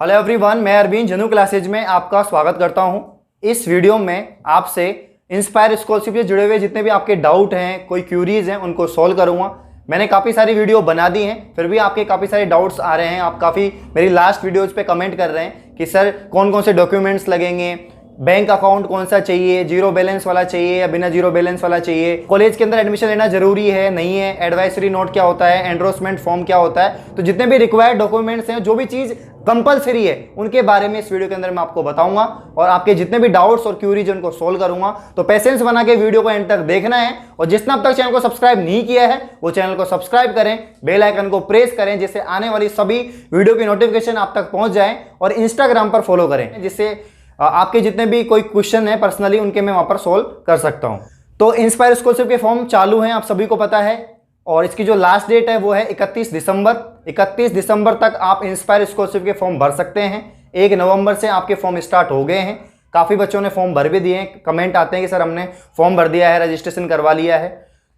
Hello everyone, मैं अरविंद जनू classes में आपका स्वागत करता हूं। इस वीडियो में आपसे इंस्पायर स्कॉलरशिप से जुड़े हुए जितने भी आपके डाउट हैं, कोई क्यूरीज हैं, उनको सॉल्व करूंगा। मैंने काफ़ी सारी वीडियो बना दी हैं, फिर भी आपके काफ़ी सारे डाउट्स आ रहे हैं। आप काफ़ी मेरी लास्ट वीडियोज़ पे कमेंट कर रहे हैं कि सर कौन कौन से डॉक्यूमेंट्स लगेंगे, बैंक अकाउंट कौन सा चाहिए, जीरो बैलेंस वाला चाहिए या बिना जीरो बैलेंस वाला चाहिए, कॉलेज के अंदर एडमिशन लेना जरूरी है नहीं है, एडवाइजरी नोट क्या होता है, एंडोर्समेंट फॉर्म क्या होता है। तो जितने भी रिक्वायर्ड डॉक्यूमेंट्स हैं, जो भी चीज़ कंपलसरी है, उनके बारे में इस वीडियो के अंदर मैं आपको बताऊंगा और आपके जितने भी डाउट्स और क्यूरीज उनको सोल्व करूंगा। तो पेशेंस बना के वीडियो को एंड तक देखना है और जिसने अब तक चैनल को सब्सक्राइब नहीं किया है वो चैनल को सब्सक्राइब करें, बेल आइकन को प्रेस करें जिससे आने वाली सभी वीडियो की नोटिफिकेशन आप तक पहुंच जाए, और इंस्टाग्राम पर फॉलो करें जिससे आपके जितने भी कोई क्वेश्चन है पर्सनली उनके मैं वहां पर सोल्व कर सकता हूं। तो इंस्पायर स्कॉलरशिप के फॉर्म चालू हैं, आप सभी को पता है, और इसकी जो लास्ट डेट है वो है 31 दिसंबर। 31 दिसंबर तक आप इंस्पायर स्कॉलरशिप के फॉर्म भर सकते हैं। 1 नवंबर से आपके फॉर्म स्टार्ट हो गए हैं। काफ़ी बच्चों ने फॉर्म भर भी दिए हैं। कमेंट आते हैं कि सर हमने फॉर्म भर दिया है, रजिस्ट्रेशन करवा लिया है।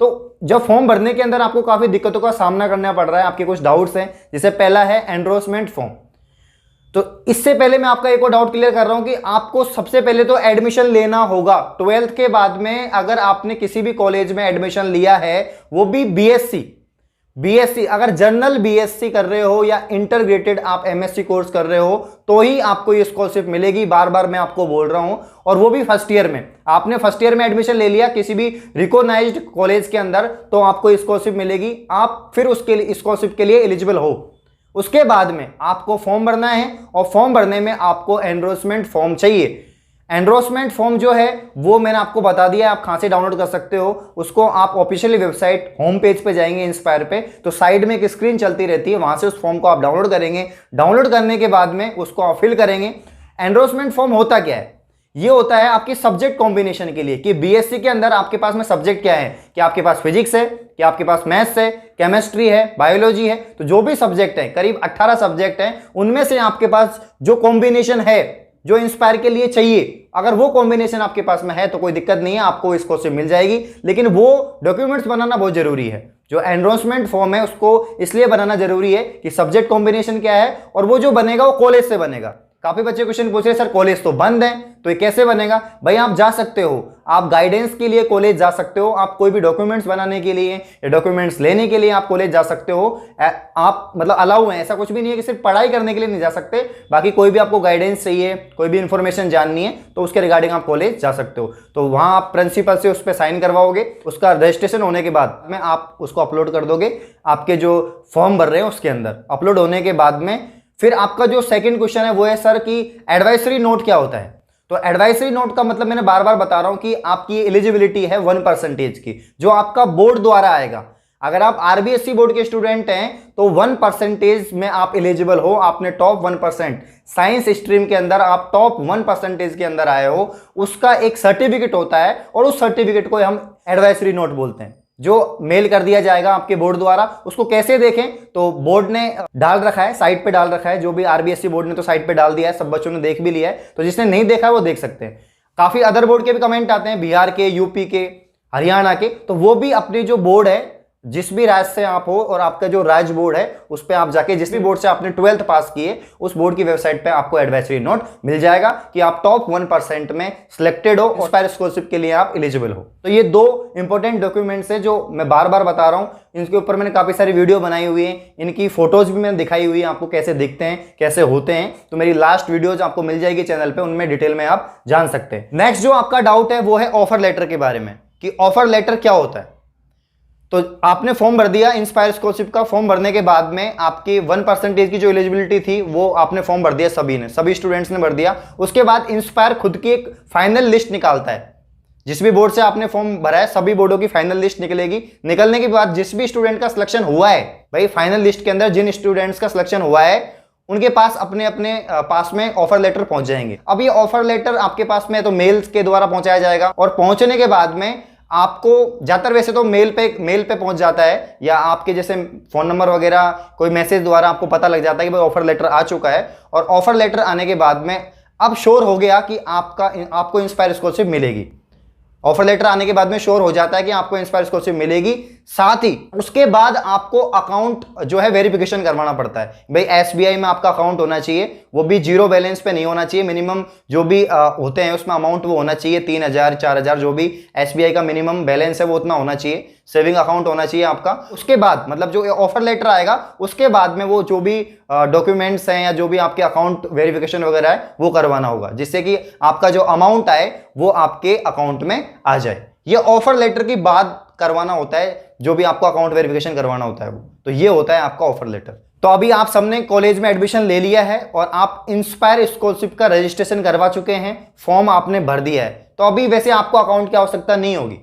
तो जब फॉर्म भरने के अंदर आपको काफ़ी दिक्कतों का सामना करना पड़ रहा है, आपके कुछ डाउट्स हैं, जैसे पहला है एंडोर्समेंट फॉर्म। तो इससे पहले मैं आपका एक और डाउट क्लियर कर रहा हूं कि आपको सबसे पहले तो एडमिशन लेना होगा 12th के बाद में। अगर आपने किसी भी कॉलेज में एडमिशन लिया है, वो भी बीएससी, अगर जनरल बीएससी कर रहे हो या इंटरग्रेटेड आप एमएससी कोर्स कर रहे हो, तो ही आपको ये स्कॉलरशिप मिलेगी। बार बार मैं आपको बोल रहा हूं, और वो भी फर्स्ट ईयर में। आपने फर्स्ट ईयर में एडमिशन ले लिया किसी भी रिकॉग्नाइज्ड कॉलेज के अंदर, तो आपको स्कॉलरशिप मिलेगी। आप फिर उसके लिए स्कॉलरशिप के लिए एलिजिबल हो। उसके बाद में आपको फॉर्म भरना है, और फॉर्म भरने में आपको एंडोर्समेंट फॉर्म चाहिए। एंडोर्समेंट फॉर्म जो है वो मैंने आपको बता दिया, आप कहां से डाउनलोड कर सकते हो उसको। आप ऑफिशियली वेबसाइट होम पेज पे जाएंगे इंस्पायर पे, तो साइड में एक स्क्रीन चलती रहती है, वहां से उस फॉर्म को आप डाउनलोड करेंगे। डाउनलोड करने के बाद में उसको आप फिल करेंगे। एंडोर्समेंट फॉर्म होता क्या है? ये होता है आपकी सब्जेक्ट कॉम्बिनेशन के लिए, कि बीएससी के अंदर आपके पास में सब्जेक्ट क्या है, कि आपके पास फिजिक्स है, कि आपके पास मैथ्स है, केमिस्ट्री है, बायोलॉजी है। तो जो भी सब्जेक्ट है, करीब 18 सब्जेक्ट हैं, उनमें से आपके पास जो कॉम्बिनेशन है जो इंस्पायर के लिए चाहिए, अगर वो कॉम्बिनेशन आपके पास में है तो कोई दिक्कत नहीं है, आपको स्कॉलरशिप मिल जाएगी। लेकिन वो डॉक्यूमेंट्स बनाना बहुत जरूरी है। जो एंडोर्समेंट फॉर्म है उसको इसलिए बनाना जरूरी है कि सब्जेक्ट कॉम्बिनेशन क्या है, और वो जो बनेगा वो कॉलेज से बनेगा। काफी बच्चे क्वेश्चन पूछ रहे हैं, सर कॉलेज तो बंद है, तो ये कैसे बनेगा? भाई आप जा सकते हो, आप गाइडेंस के लिए कॉलेज जा सकते हो, आप कोई भी डॉक्यूमेंट्स बनाने के लिए या डॉक्यूमेंट्स लेने के लिए आप कॉलेज जा सकते हो। आप मतलब अलाउ है, ऐसा कुछ भी नहीं है कि सिर्फ पढ़ाई करने के लिए नहीं जा सकते। बाकी कोई भी आपको गाइडेंस चाहिए, कोई भी इंफॉर्मेशन जाननी है, तो उसके रिगार्डिंग आप कॉलेज जा सकते हो। तो वहां आप प्रिंसिपल से उस पर साइन करवाओगे, उसका रजिस्ट्रेशन होने के बाद में आप उसको अपलोड कर दोगे आपके जो फॉर्म भर रहे हैं उसके अंदर। अपलोड होने के बाद में फिर आपका जो सेकंड क्वेश्चन है वो है, सर कि एडवाइजरी नोट क्या होता है? तो एडवाइजरी नोट का मतलब मैंने बार बार बता रहा हूं कि आपकी एलिजिबिलिटी है 1% की, जो आपका बोर्ड द्वारा आएगा। अगर आप आरबीएसई बोर्ड के स्टूडेंट हैं तो 1% में आप एलिजिबल हो। आपने टॉप 1% साइंस स्ट्रीम के अंदर आप टॉप 1% के अंदर आए हो, उसका एक सर्टिफिकेट होता है, और उस सर्टिफिकेट को हम एडवाइजरी नोट बोलते हैं, जो मेल कर दिया जाएगा आपके बोर्ड द्वारा। उसको कैसे देखें? तो बोर्ड ने डाल रखा है, साइट पे डाल रखा है, जो भी आरबीएसई बोर्ड ने तो साइट पे डाल दिया है, सब बच्चों ने देख भी लिया है। तो जिसने नहीं देखा है वो देख सकते हैं। काफी अदर बोर्ड के भी कमेंट आते हैं, बिहार के, यूपी के, हरियाणा के, तो वो भी अपने जो बोर्ड है, जिस भी राज्य से आप हो, और आपका जो राज्य बोर्ड है उस पर आप जाके जिस भी बोर्ड से आपने 12th पास किए, उस बोर्ड की वेबसाइट पे आपको एडवाइजरी नोट मिल जाएगा कि आप टॉप 1% में सिलेक्टेड हो, इंस्पायर स्कॉलरशिप के लिए आप एलिजिबल हो। तो ये दो इंपॉर्टेंट डॉक्यूमेंट्स हैं जो मैं बार बार बता रहा हूं। इनके ऊपर मैंने काफी सारी वीडियो बनाई हुई है, इनकी फोटोज भी मैंने दिखाई हुई है आपको, कैसे दिखते हैं, कैसे होते हैं। तो मेरी लास्ट वीडियोज आपको मिल जाएगी चैनल पे, उनमें डिटेल में आप जान सकते हैं। नेक्स्ट जो आपका डाउट है वो है ऑफर लेटर के बारे में, कि ऑफर लेटर क्या होता है। तो आपने फॉर्म भर दिया इंस्पायर स्कॉलरशिप का, फॉर्म भरने के बाद में आपकी 1% की जो एलिजिबिलिटी थी वो आपने फॉर्म भर दिया, सभी स्टूडेंट्स ने भर दिया। उसके बाद इंस्पायर खुद की एक फाइनल लिस्ट निकालता है। जिस भी बोर्ड से आपने फॉर्म भरा है सभी बोर्डों की फाइनल लिस्ट निकलेगी। निकलने के बाद जिस भी स्टूडेंट का सिलेक्शन हुआ है, भाई फाइनल लिस्ट के अंदर जिन स्टूडेंट्स का सिलेक्शन हुआ है उनके पास अपने अपने पास में ऑफर लेटर पहुंच जाएंगे। अब ये ऑफर लेटर आपके पास में तो मेल्स के द्वारा पहुंचाया जाएगा, और पहुंचने के बाद में आपको ज्यादातर वैसे तो मेल पे पहुंच जाता है, या आपके जैसे फोन नंबर वगैरह कोई मैसेज द्वारा आपको पता लग जाता है कि भाई ऑफर लेटर आ चुका है। और ऑफर लेटर आने के बाद में अब श्योर हो गया कि आपको इंस्पायर स्कॉलरशिप मिलेगी। ऑफर लेटर आने के बाद में श्योर हो जाता है कि आपको इंस्पायर स्कॉलरशिप मिलेगी। साथ ही उसके बाद आपको अकाउंट जो है वेरिफिकेशन करवाना पड़ता है। भाई एसबीआई में आपका अकाउंट होना चाहिए, वो भी जीरो बैलेंस पे नहीं होना चाहिए, मिनिमम जो भी होते हैं उसमें अमाउंट वो होना चाहिए 3,000 4,000 जो भी एसबीआई का मिनिमम बैलेंस है वो उतना होना चाहिए, सेविंग अकाउंट होना चाहिए आपका। उसके बाद मतलब जो ऑफर लेटर आएगा उसके बाद में वो जो भी डॉक्यूमेंट्स हैं या जो भी आपके अकाउंट वेरिफिकेशन वगैरह है वो करवाना होगा, जिससे कि आपका जो अमाउंट आए वो आपके अकाउंट में आ जाए। ये ऑफर लेटर की बात करवाना होता है, जो भी आपको अकाउंट वेरिफिकेशन करवाना होता है वो, तो ये होता है आपका ऑफर लेटर। तो अभी आप सबने कॉलेज में एडमिशन ले लिया है और आप इंस्पायर स्कॉलरशिप का रजिस्ट्रेशन करवा चुके हैं, फॉर्म आपने भर दिया है, तो अभी वैसे आपको अकाउंट की आवश्यकता नहीं होगी,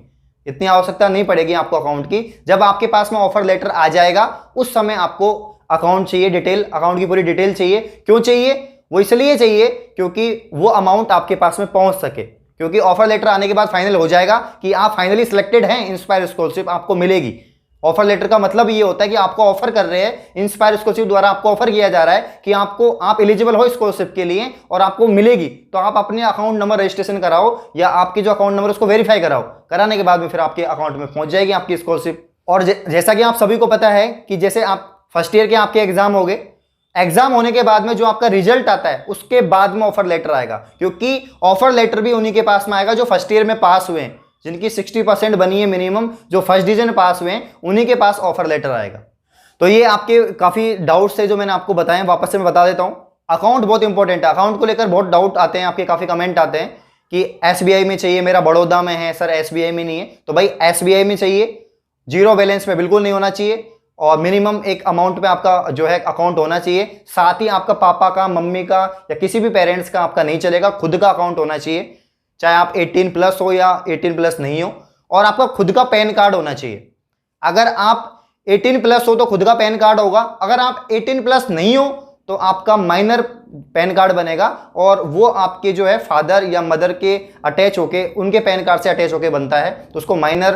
इतनी आवश्यकता नहीं पड़ेगी आपको अकाउंट की। जब आपके पास में ऑफर लेटर आ जाएगा उस समय आपको अकाउंट चाहिए, डिटेल, अकाउंट की पूरी डिटेल चाहिए। क्यों चाहिए? वो इसलिए चाहिए क्योंकि वो अमाउंट आपके पास में पहुंच सके, क्योंकि ऑफर लेटर आने के बाद फाइनल हो जाएगा कि आप फाइनली सिलेक्टेड हैं, इंस्पायर स्कॉलरशिप आपको मिलेगी। ऑफर लेटर का मतलब ये होता है कि आपको ऑफर कर रहे हैं, इंस्पायर स्कॉलरशिप द्वारा आपको ऑफर किया जा रहा है कि आप एलिजिबल हो स्कॉलरशिप के लिए और आपको मिलेगी, तो आप अपने अकाउंट नंबर रजिस्ट्रेशन कराओ या आपके जो अकाउंट नंबर उसको वेरीफाई कराओ, कराने के बाद में फिर आपके अकाउंट में पहुंच जाएगी आपकी स्कॉलरशिप। और जैसा कि आप सभी को पता है कि जैसे आप फर्स्ट ईयर के आपके एग्जाम हो गए, एग्जाम होने के बाद में जो आपका रिजल्ट आता है उसके बाद में ऑफर लेटर आएगा, क्योंकि ऑफर लेटर भी उन्हीं के पास में आएगा जो फर्स्ट ईयर में पास हुए हैं, जिनकी 60% बनी है मिनिमम, जो फर्स्ट डिवीजन पास हुए हैं उन्हीं के पास ऑफर लेटर आएगा। तो ये आपके काफ़ी डाउट्स है जो मैंने आपको बताए, वापस से मैं बता देता हूँ। अकाउंट बहुत इंपॉर्टेंट है, अकाउंट को लेकर बहुत डाउट आते हैं, आपके काफ़ी कमेंट आते हैं कि एसबीआई में चाहिए, मेरा बड़ौदा में है सर, एसबीआई में नहीं है। तो भाई एसबीआई में चाहिए, जीरो बैलेंस में बिल्कुल नहीं होना चाहिए और मिनिमम एक अमाउंट पे आपका जो है अकाउंट होना चाहिए। साथ ही आपका पापा का, मम्मी का या किसी भी पेरेंट्स का आपका नहीं चलेगा, खुद का अकाउंट होना चाहिए, चाहे आप 18+ हो या 18+ नहीं हो। और आपका खुद का पैन कार्ड होना चाहिए। अगर आप 18+ हो तो खुद का पैन कार्ड होगा, अगर आप 18+ नहीं हो तो आपका माइनर पैन कार्ड बनेगा और वो आपके जो है फादर या मदर के अटैच होके, उनके पैन कार्ड से अटैच होके बनता है, तो उसको माइनर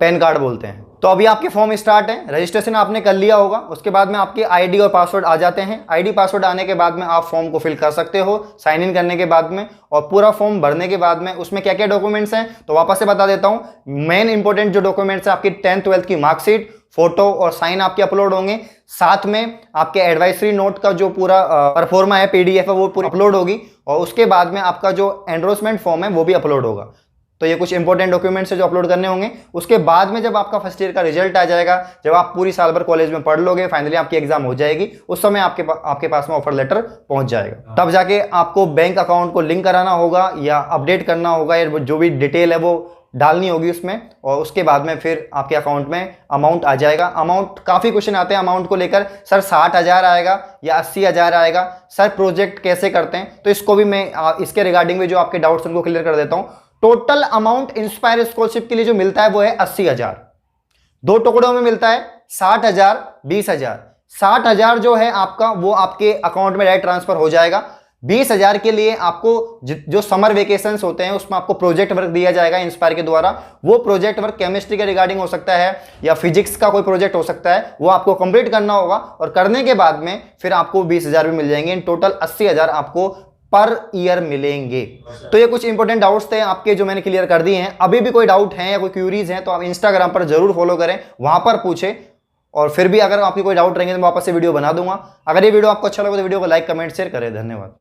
पैन कार्ड बोलते हैं। तो अभी आपके फॉर्म स्टार्ट है, रजिस्ट्रेशन आपने कर लिया होगा, उसके बाद में आपके आईडी और पासवर्ड आ जाते हैं। आईडी पासवर्ड आने के बाद में आप फॉर्म को फिल कर सकते हो साइन इन करने के बाद में, और पूरा फॉर्म भरने के बाद में उसमें क्या क्या डॉक्यूमेंट्स हैं तो वापस से बता देता हूं। मेन इंपॉर्टेंट जो डॉक्यूमेंट्स है, आपकी 10th 12th की मार्कशीट, फोटो और साइन आपके अपलोड होंगे। साथ में आपके एडवाइजरी नोट का जो पूरा परफॉर्मा है, पीडीएफ है, वो पूरी अपलोड होगी। और उसके बाद में आपका जो एंडोर्समेंट फॉर्म है वो भी अपलोड होगा। तो ये कुछ इंपॉर्टेंट डॉक्यूमेंट्स है जो अपलोड करने होंगे। उसके बाद में जब आपका फर्स्ट ईयर का रिजल्ट आ जाएगा, जब आप पूरी साल भर कॉलेज में पढ़ लोगे, फाइनली आपकी एग्जाम हो जाएगी, उस समय आपके पास में ऑफर लेटर पहुंच जाएगा। तब जाके आपको बैंक अकाउंट को लिंक कराना होगा या अपडेट करना होगा, या जो भी डिटेल है वो डालनी होगी उसमें, और उसके बाद में फिर आपके अकाउंट में अमाउंट आ जाएगा। अमाउंट काफ़ी क्वेश्चन आते हैं अमाउंट को लेकर, सर 60,000 आएगा या 80,000 आएगा, सर प्रोजेक्ट कैसे करते हैं, तो इसको भी मैं इसके रिगार्डिंग में जो आपके डाउट्स उनको क्लियर कर देता हूँ। टोटल अमाउंट इंस्पायर स्कॉलरशिप के लिए जो मिलता है वो है 80,000, दो टुकड़ों में मिलता है, 60,000 20,000। 60,000 जो है आपका वो आपके अकाउंट में डायरेक्ट ट्रांसफर हो जाएगा। 20,000 के लिए आपको जो समर वेकेशंस होते हैं उसमें आपको प्रोजेक्ट वर्क दिया जाएगा इंस्पायर के द्वारा। वो प्रोजेक्ट वर्क केमिस्ट्री के रिगार्डिंग हो सकता है या फिजिक्स का कोई प्रोजेक्ट हो सकता है, वो आपको कंप्लीट करना होगा, और करने के बाद में फिर आपको 20,000 भी मिल जाएंगे। इन टोटल 80,000 आपको पर ईयर मिलेंगे। तो ये कुछ इंपॉर्टेंट डाउट्स थे आपके जो मैंने क्लियर कर दिए हैं। अभी भी कोई डाउट है या कोई क्यूरीज हैं तो आप इंस्टाग्राम पर जरूर फॉलो करें, वहां पर पूछें, और फिर भी अगर आपकी कोई डाउट रहेंगे तो मैं वापस से वीडियो बना दूंगा। अगर ये वीडियो आपको अच्छा लगा तो वीडियो को लाइक, कमेंट, शेयर करें। धन्यवाद।